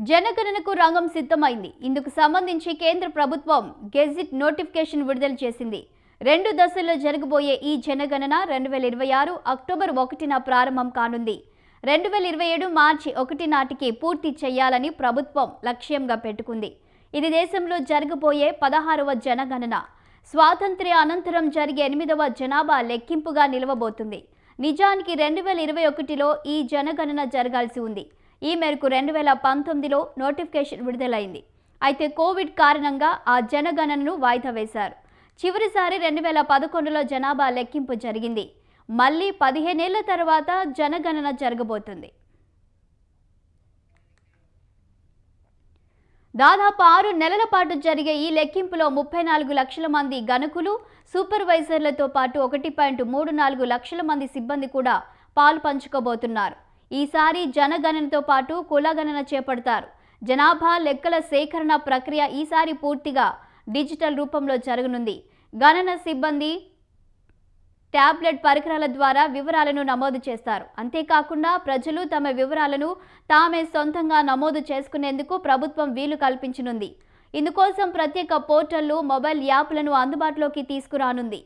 జనగణనకు రంగం సిద్ధమైంది. ఇందుకు సంబంధించి కేంద్ర ప్రభుత్వం గెజిట్ నోటిఫికేషన్ విడుదల చేసింది. 2 దశల్లో జరగబోయే ఈ జనగణన 2026 అక్టోబర్ 1న ప్రారంభం కానుంది. 2027 మార్చి 1 నాటికి పూర్తి చేయాలని ప్రభుత్వం లక్ష్యంగా పెట్టుకుంది. ఇది దేశంలో జరగబోయే 16వ జనగణన. స్వాతంత్ర్య అనంతరం జరిగే 8వ జనాభా లెక్కింపుగా నిలవబోతుంది. నిజానికి 2021లో ఈ జనగణన జరగాల్సి ఉంది. ఈ మేరకు 2019లో నోటిఫికేషన్ విడుదలైంది. అయితే కోవిడ్ కారణంగా ఆ జనగణనను వాయిదా వేశారు. చివరిసారి 2011లో జనాభా లెక్కింపు జరిగింది. మళ్ళీ 15 ఏళ్ల తర్వాత జనగణన జరగబోతుంది. దాదాపు 6 నెలల పాటు జరిగే ఈ లెక్కింపులో 34 లక్షల మంది గణకులు, సూపర్వైజర్లతో పాటు 1.34 లక్షల మంది సిబ్బంది కూడా పాలు పంచుకోబోతున్నారు. ఈసారి జనగణనతో పాటు కులగణన చేపడతారు. జనాభా లెక్కల సేకరణ ప్రక్రియ ఈసారి పూర్తిగా డిజిటల్ రూపంలో జరగనుంది. గణన సిబ్బంది ట్యాబ్లెట్ పరికరాల ద్వారా వివరాలను నమోదు చేస్తారు. అంతేకాకుండా ప్రజలు తమ వివరాలను తామే సొంతంగా నమోదు చేసుకునేందుకు ప్రభుత్వం వీలు కల్పించనుంది. ఇందుకోసం ప్రత్యేక పోర్టళ్లు, మొబైల్ యాప్లను అందుబాటులోకి తీసుకురానుంది.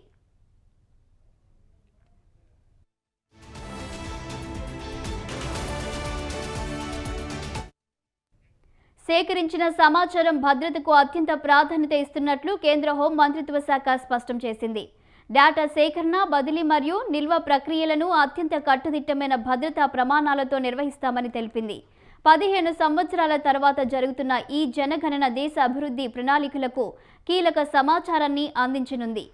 సేకరించిన సమాచారం భద్రతకు అత్యంత ప్రాధాన్యత ఇస్తున్నట్లు కేంద్ర హోం మంత్రిత్వ శాఖ స్పష్టం చేసింది. డేటా సేకరణ, బదిలీ మరియు నిల్వ ప్రక్రియలను అత్యంత కట్టుదిట్టమైన భద్రతా ప్రమాణాలతో నిర్వహిస్తామని తెలిపింది. 15 సంవత్సరాల తర్వాత జరుగుతున్న ఈ జనగణన దేశ అభివృద్ధి ప్రణాళికలకు కీలక సమాచారాన్ని అందించనుంది.